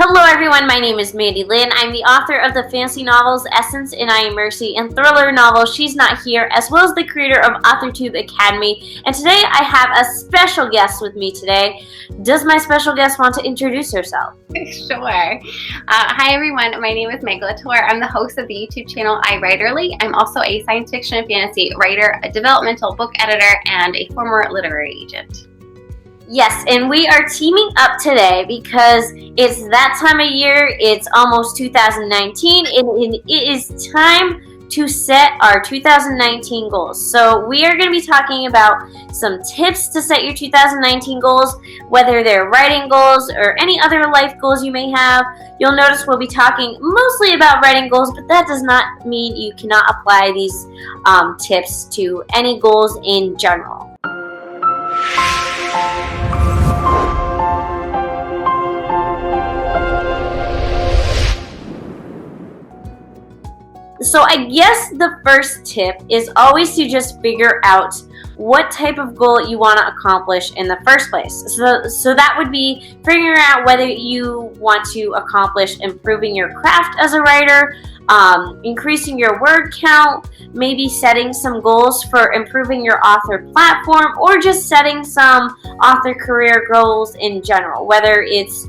Hello everyone, my name is Mandi Lynn. I'm the author of the fantasy novels Essence and I Am Mercy and thriller novel She's Not Here, as well as the creator of AuthorTuber Academy. And today I have a special guest with me today. Does my special guest want to introduce herself? Sure. Hi everyone, my name is Meg Latorre. I'm the host of the YouTube channel iWriterly. I'm also a science fiction and fantasy writer, a developmental book editor, and a former literary agent. Yes, and we are teaming up today because it's that time of year. It's almost 2019, and it is time to set our 2019 goals. So we are going to be talking about some tips to set your 2019 goals, whether they're writing goals or any other life goals you may have. You'll notice we'll be talking mostly about writing goals, but that does not mean you cannot apply these tips to any goals in general. So I guess the first tip is always to just figure out what type of goal you want to accomplish in the first place. So that would be figuring out whether you want to accomplish improving your craft as a writer, increasing your word count, maybe setting some goals for improving your author platform, or just setting some author career goals in general, whether it's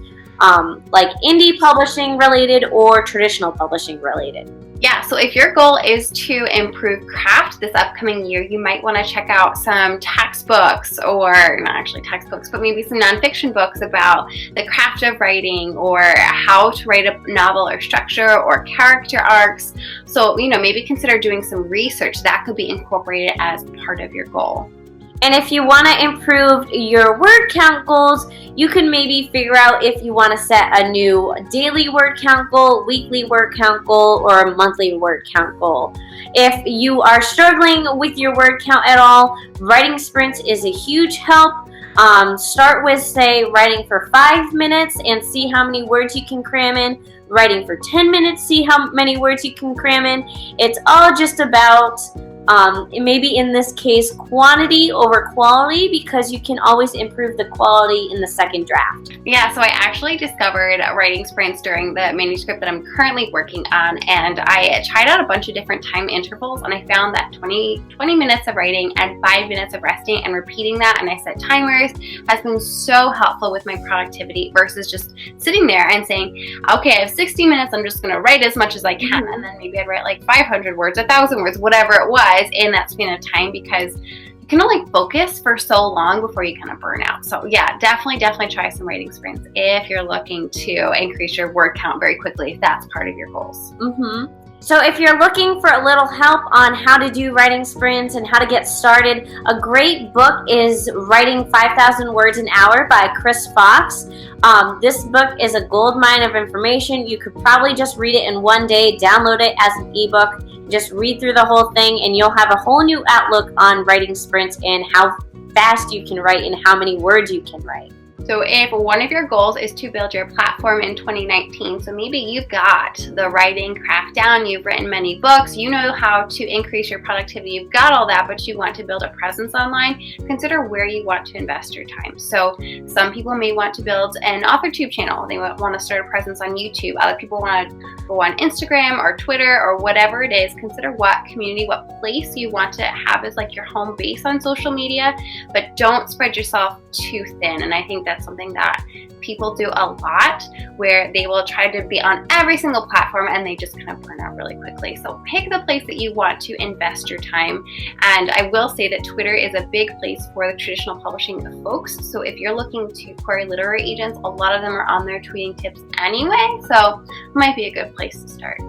like indie publishing related or traditional publishing related. Yeah, so if your goal is to improve craft this upcoming year, you might want to check out some textbooks, or not actually textbooks, but maybe some nonfiction books about the craft of writing or how to write a novel or structure or character arcs. So, maybe consider doing some research that could be incorporated as part of your goal. And if you want to improve your word count goals, you can maybe figure out if you want to set a new daily word count goal, weekly word count goal, or a monthly word count goal. If you are struggling with your word count at all, writing sprints is a huge help. Start with, say, writing for 5 minutes and see how many words you can cram in. Writing for 10 minutes, see how many words you can cram in. It's all just about maybe in this case quantity over quality, because you can always improve the quality in the second draft. Yeah, so I actually discovered writing sprints during the manuscript that I'm currently working on, and I tried out a bunch of different time intervals, and I found that 20 minutes of writing and 5 minutes of resting and repeating that, and I set timers, has been so helpful with my productivity versus just sitting there and saying, okay, I have 60 minutes, I'm just going to write as much as I can, and then maybe I'd write like 500 words, 1,000 words, whatever it was, in that span of time, because you can only focus for so long before you kind of burn out. So yeah, definitely try some writing sprints if you're looking to increase your word count very quickly, if that's part of your goals. So if you're looking for a little help on how to do writing sprints and how to get started, a great book is Writing 5,000 Words an Hour by Chris Fox. This book is a goldmine of information. You could probably just read it in one day, download it as an ebook, just read through the whole thing, and you'll have a whole new outlook on writing sprints and how fast you can write and how many words you can write. So if one of your goals is to build your platform in 2019, so maybe you've got the writing craft down, you've written many books, you know how to increase your productivity, you've got all that, but you want to build a presence online, consider where you want to invest your time. So some people may want to build an AuthorTuber channel, they want to start a presence on YouTube, other people want to go on Instagram or Twitter or whatever it is. Consider what community, what place you want to have as like your home base on social media, but don't spread yourself too thin. And I think that's something that people do a lot, where they will try to be on every single platform and they just kind of burn out really quickly. So pick the place that you want to invest your time. And I will say that Twitter is a big place for the traditional publishing folks. So if you're looking to query literary agents, a lot of them are on there tweeting tips anyway. So it might be a good place to start.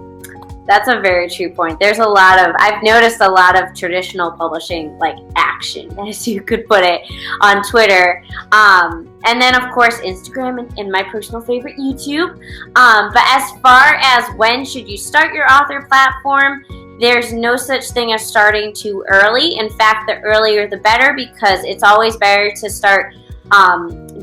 That's a very true point. I've noticed a lot of traditional publishing like action, as you could put it, on Twitter. And then of course Instagram and my personal favorite, YouTube. But as far as when should you start your author platform, there's no such thing as starting too early. In fact, the earlier the better, because it's always better to start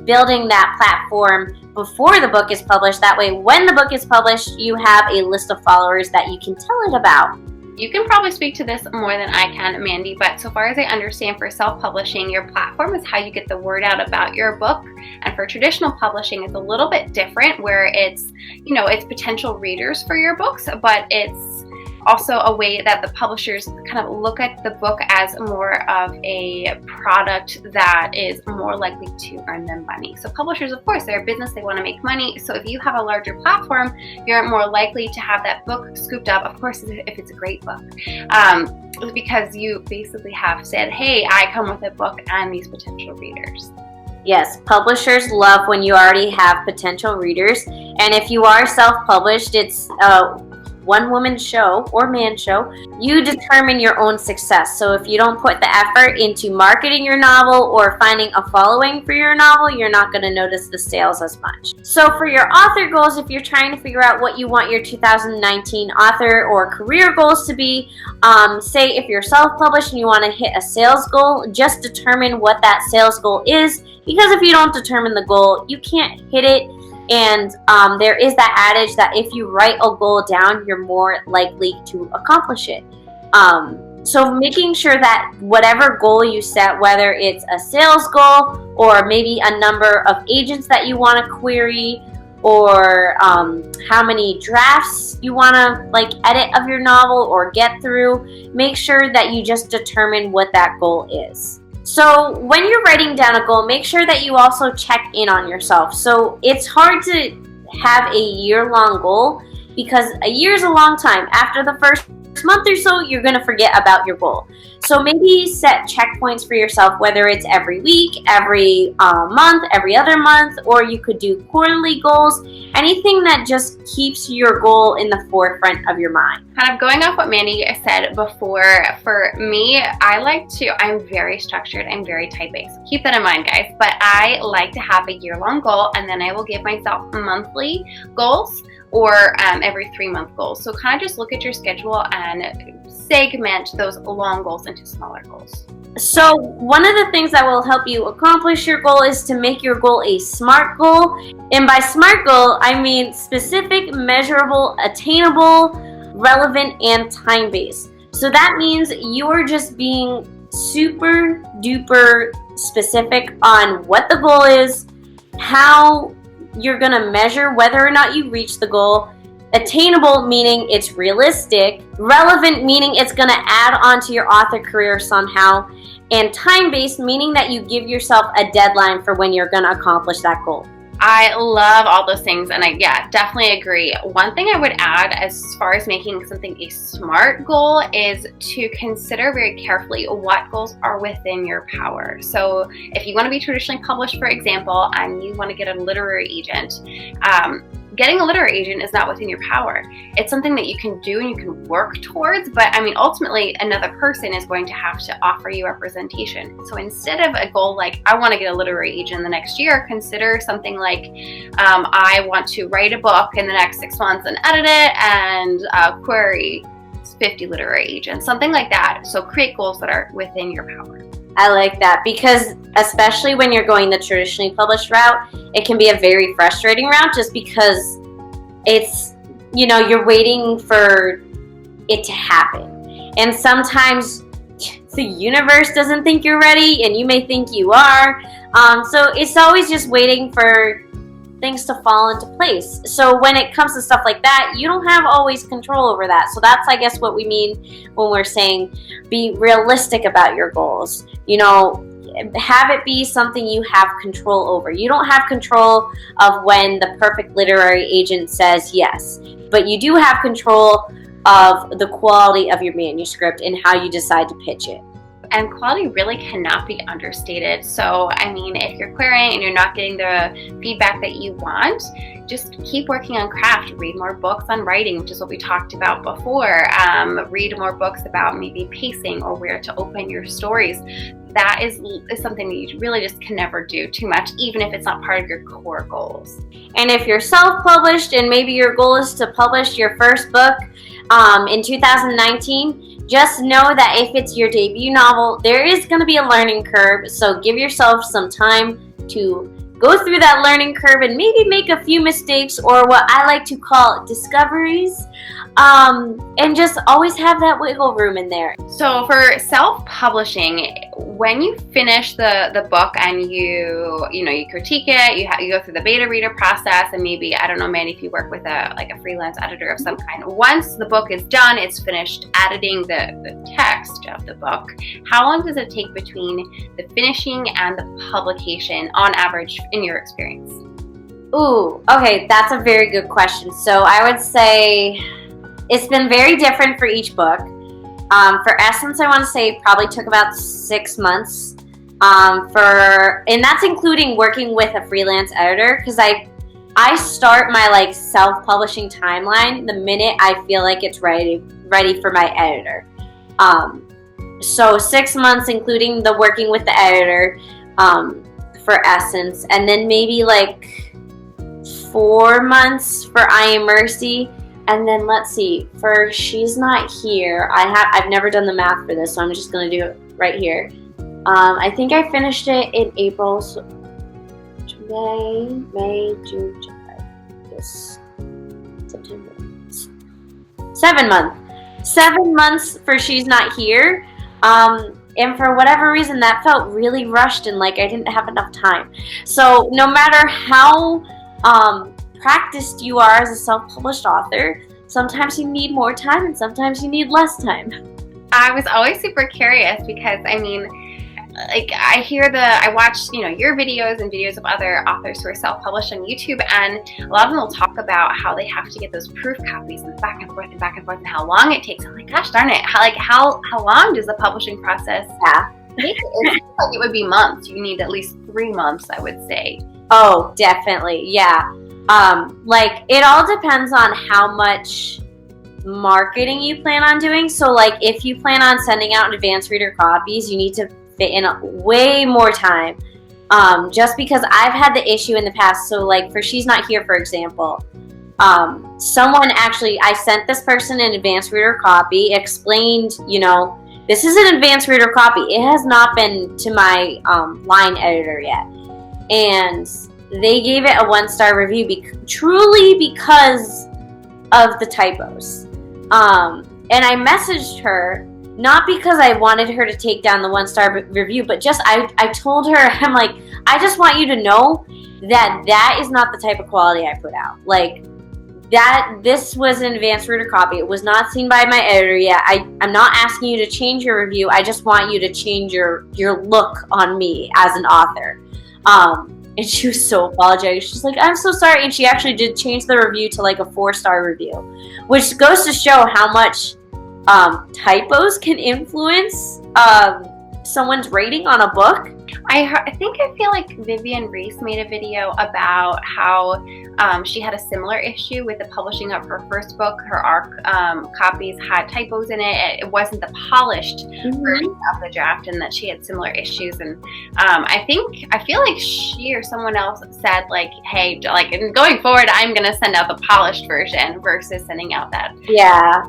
building that platform before the book is published. That way, when the book is published, you have a list of followers that you can tell it about. You can probably speak to this more than I can, Mandy, but so far as I understand, for self-publishing, your platform is how you get the word out about your book. And for traditional publishing, it's a little bit different, where it's, it's potential readers for your books, but it's also a way that the publishers kind of look at the book as more of a product that is more likely to earn them money. So publishers, of course, they're a business, they want to make money. So if you have a larger platform, you're more likely to have that book scooped up, of course, if it's a great book. Because you basically have said, hey, I come with a book and these potential readers. Yes, publishers love when you already have potential readers. And if you are self-published, it's one-woman show or man show. You determine your own success. So if you don't put the effort into marketing your novel or finding a following for your novel, you're not going to notice the sales as much. So for your author goals, if you're trying to figure out what you want your 2019 author or career goals to be, say if you're self-published and you want to hit a sales goal, just determine what that sales goal is, because if you don't determine the goal, you can't hit it. And there is that adage that if you write a goal down, you're more likely to accomplish it. So making sure that whatever goal you set, whether it's a sales goal or maybe a number of agents that you want to query, or how many drafts you want to edit of your novel or get through, make sure that you just determine what that goal is. So when you're writing down a goal, make sure that you also check in on yourself. So it's hard to have a year-long goal because a year is a long time. After the first month or so, you're going to forget about your goal. So maybe set checkpoints for yourself, whether it's every week, every month, every other month, or you could do quarterly goals, anything that just keeps your goal in the forefront of your mind. Kind of going off what Mandy said before, for me, I'm very structured, I'm very type-based. Keep that in mind, guys. But I like to have a year-long goal, and then I will give myself monthly goals or every 3-month goals. So kind of just look at your schedule and segment those long goals into smaller goals. So one of the things that will help you accomplish your goal is to make your goal a SMART goal. And by SMART goal, I mean specific, measurable, attainable, relevant, and time-based. So that means you're just being super duper specific on what the goal is, how you're going to measure whether or not you reach the goal. Attainable, meaning it's realistic. Relevant, meaning it's going to add on to your author career somehow. And time-based, meaning that you give yourself a deadline for when you're going to accomplish that goal. I love all those things, and I definitely agree. One thing I would add as far as making something a SMART goal is to consider very carefully what goals are within your power. So if you want to be traditionally published, for example, and you want to get a literary agent, getting a literary agent is not within your power. It's something that you can do and you can work towards, but ultimately another person is going to have to offer you representation. So instead of a goal like, I want to get a literary agent in the next year, consider something like, I want to write a book in the next 6 months and edit it and query 50 literary agents, something like that. So create goals that are within your power. I like that, because especially when you're going the traditionally published route, it can be a very frustrating route just because it's, you're waiting for it to happen. And sometimes the universe doesn't think you're ready and you may think you are. So it's always just waiting for things to fall into place. So when it comes to stuff like that, you don't have always control over that. So that's, I guess, what we mean when we're saying be realistic about your goals. Have it be something you have control over. You don't have control of when the perfect literary agent says yes, but you do have control of the quality of your manuscript and how you decide to pitch it. And quality really cannot be understated. So, if you're querying and you're not getting the feedback that you want, just keep working on craft. Read more books on writing, which is what we talked about before. Read more books about maybe pacing or where to open your stories. That is something that you really just can never do too much, even if it's not part of your core goals. And if you're self-published and maybe your goal is to publish your first book in 2019, just know that if it's your debut novel, there is going to be a learning curve. So give yourself some time to go through that learning curve and maybe make a few mistakes, or what I like to call discoveries, and just always have that wiggle room in there. So for self-publishing, when you finish the book and you critique it, you go through the beta reader process, and maybe, I don't know, Mandy, if you work with a freelance editor of some kind, once the book is done, it's finished editing the text of the book, how long does it take between the finishing and the publication on average in your experience? Ooh, okay, that's a very good question. So I would say it's been very different for each book. For Essence, I want to say probably took about 6 months. And that's including working with a freelance editor, because I start my self-publishing timeline the minute I feel like it's ready for my editor. So 6 months, including the working with the editor, for Essence, and then maybe 4 months for I Am Mercy. And then let's see, for She's Not Here, I've never done the math for this, so I'm just going to do it right here. I think I finished it in April, so May, June, July, August, September. 7 months. 7 months for She's Not Here. And for whatever reason, that felt really rushed and like I didn't have enough time. So no matter how practiced you are as a self-published author, sometimes you need more time and sometimes you need less time. I was always super curious because, I mean, I watch, your videos and videos of other authors who are self-published on YouTube, and a lot of them will talk about how they have to get those proof copies and back and forth and how long it takes. I'm like, gosh darn it, how long does the publishing process take? It seems like it would be months. You need at least 3 months, I would say. Oh, definitely, yeah. It all depends on how much marketing you plan on doing. So if you plan on sending out advanced reader copies, you need to fit in way more time, just because I've had the issue in the past. So for She's Not Here, for example, I sent this person an advanced reader copy, explained, this is an advanced reader copy, it has not been to my line editor yet, and they gave it a 1-star review truly because of the typos. And I messaged her, not because I wanted her to take down the 1-star review, but just I told her, I'm like, I just want you to know that is not the type of quality I put out. This was an advanced reader copy. It was not seen by my editor yet. I'm not asking you to change your review. I just want you to change your look on me as an author. And she was so apologetic. She's like, I'm so sorry. And she actually did change the review to a 4-star review, which goes to show how much typos can influence someone's rating on a book. I feel like Vivian Reese made a video about how she had a similar issue with the publishing of her first book. Her ARC copies had typos in it. It wasn't the polished version of the draft, and that she had similar issues. And I feel like she or someone else said hey, going forward, I'm gonna send out the polished version versus sending out that. Yeah.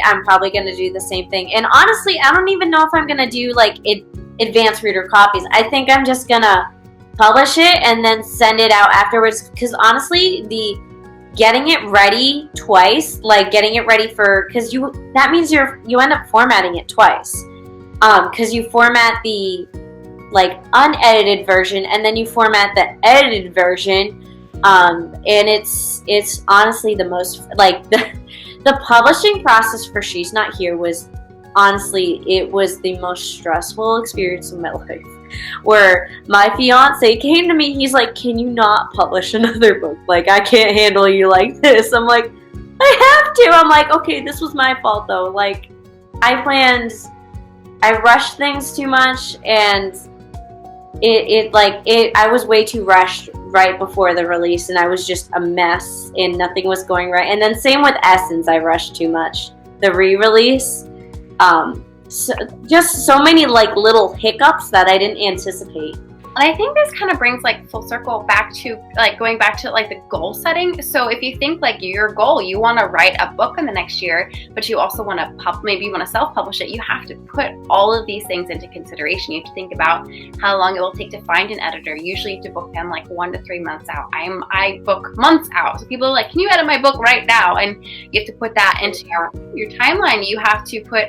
I'm probably gonna do the same thing. And honestly, I don't even know if I'm gonna do advanced reader copies. I think I'm just gonna publish it and then send it out afterwards, because honestly, the getting it ready twice, getting it ready because that means you end up formatting it twice, because you format the unedited version and then you format the edited version, and it's honestly the most the publishing process for She's Not Here was honestly, it was the most stressful experience of my life, where my fiance came to me, he's like, can you not publish another book? I can't handle you like this. I'm like, I have to. I'm like, okay, this was my fault though. I rushed things too much, and I was way too rushed right before the release, and I was just a mess and nothing was going right. And then same with Essence, I rushed too much. The re-release, just so many little hiccups that I didn't anticipate. And I think this kind of brings like full circle back to like going back to like the goal setting. So if you think like your goal, you want to write a book in the next year, but you also want to maybe you want to self-publish it, you have to put all of these things into consideration. You have to think about how long it will take to find an editor. Usually you have to book them like 1 to 3 months out. I book months out. So people are like, can you edit my book right now? And you have to put that into your timeline. You have to put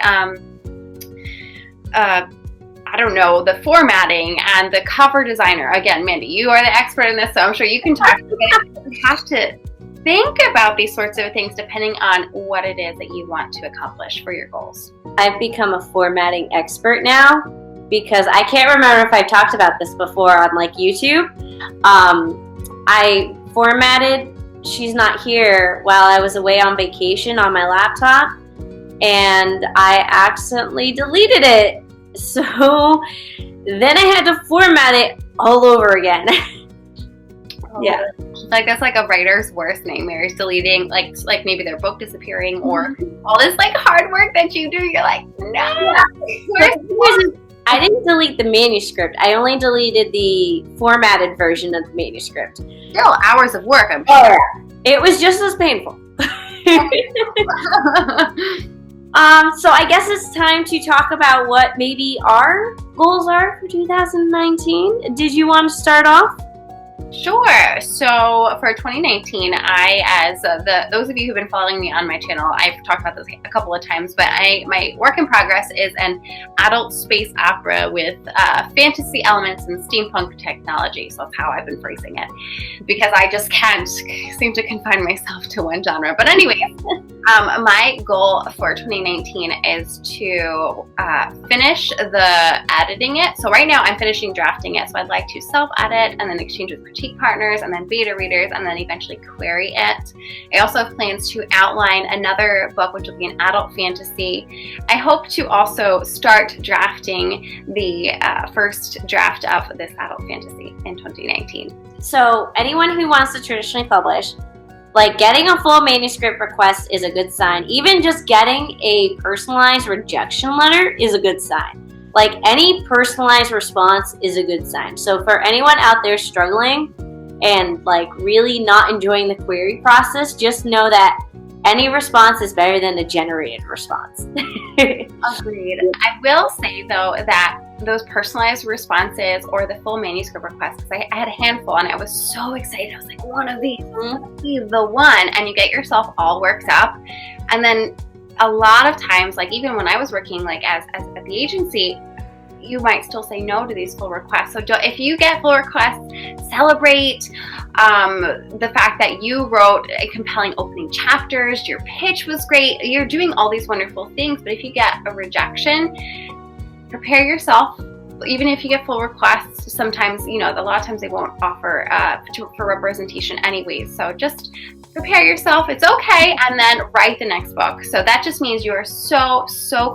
I don't know, the formatting and the cover designer. Again, Mandi, you are the expert in this, so I'm sure you can talk about it. You have to think about these sorts of things depending on what it is that you want to accomplish for your goals. I've become a formatting expert now because I can't remember if I've talked about this before on like YouTube. I formatted She's Not Here while I was away on vacation on my laptop, and I accidentally deleted it. So then I had to format it all over again. Yeah. Like that's like a writer's worst nightmare is deleting like maybe their book disappearing or all this like hard work that you do. You're like, no. Yeah. I didn't delete the manuscript. I only deleted the formatted version of the manuscript. Still hours of work, I'm sure. It was just as painful. So I guess it's time to talk about what maybe our goals are for 2019. Did you want to start off? Sure. So for 2019, those of you who've been following me on my channel, I've talked about this a couple of times, but my work in progress is an adult space opera with fantasy elements and steampunk technology. So that's how I've been phrasing it, because I just can't seem to confine myself to one genre. But anyways, my goal for 2019 is to finish the editing it. So right now I'm finishing drafting it. So I'd like to self-edit and then exchange with critique partners and then beta readers and then eventually query it. I also have plans to outline another book, which will be an adult fantasy. I hope to also start drafting the first draft of this adult fantasy in 2019. So anyone who wants to traditionally publish, like getting a full manuscript request is a good sign. Even just getting a personalized rejection letter is a good sign. Like any personalized response is a good sign. So for anyone out there struggling and like really not enjoying the query process, just know that any response is better than a generated response. Agreed. I will say though that those personalized responses or the full manuscript requests, because I had a handful and I was so excited. I was like, one of these will be the one. And you get yourself all worked up. And then a lot of times, like even when I was working like as at the agency, you might still say no to these full requests. So if you get full requests, celebrate the fact that you wrote a compelling opening chapters, your pitch was great, you're doing all these wonderful things. But if you get a rejection, prepare yourself. Even if you get full requests, sometimes, a lot of times they won't offer for representation anyways. So just prepare yourself. It's okay. And then write the next book. So that just means you are so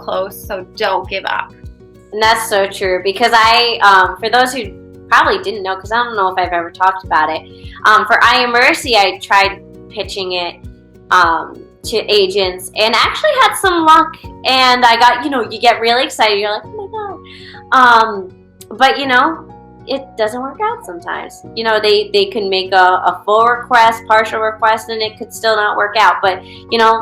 close. So don't give up. And that's so true, because for those who probably didn't know, because I don't know if I've ever talked about it, for iMercy, I tried pitching it to agents and actually had some luck. And I got, you get really excited. You're like, oh my God. But, it doesn't work out sometimes. They can make a full request, partial request, and it could still not work out. But,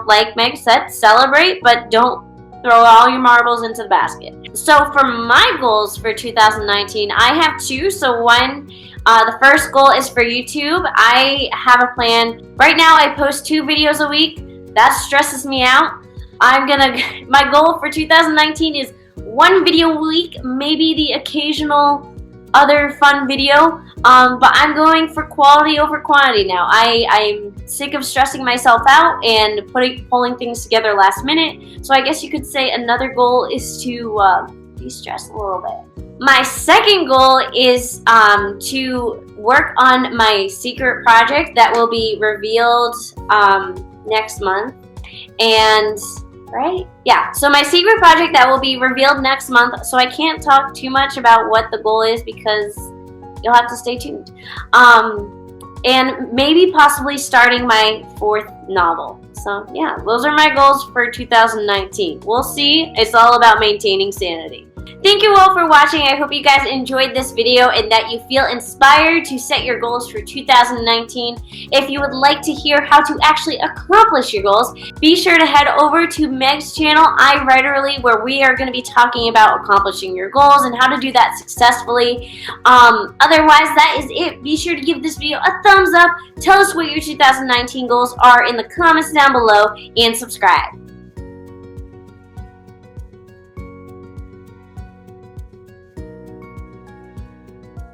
like Meg said, celebrate, but don't throw all your marbles into the basket. So for my goals for 2019, I have two. So one, the first goal is for YouTube. I have a plan. Right now I post 2 videos a week. That stresses me out. My goal for 2019 is 1 video a week, maybe the occasional other fun video, but I'm going for quality over quantity now. I'm sick of stressing myself out and pulling things together last minute. So I guess you could say another goal is to de-stress a little bit. My second goal is to work on my secret project that will be revealed next month. And right? Yeah, so my secret project that will be revealed next month, so I can't talk too much about what the goal is because you'll have to stay tuned. And maybe possibly starting my 4th novel. So yeah, those are my goals for 2019. We'll see. It's all about maintaining sanity. Thank you all for watching. I hope you guys enjoyed this video and that you feel inspired to set your goals for 2019. If you would like to hear how to actually accomplish your goals, be sure to head over to Meg's channel, iWriterly, where we are going to be talking about accomplishing your goals and how to do that successfully. Otherwise, that is it. Be sure to give this video a thumbs up. Tell us what your 2019 goals are in the comments down below and subscribe.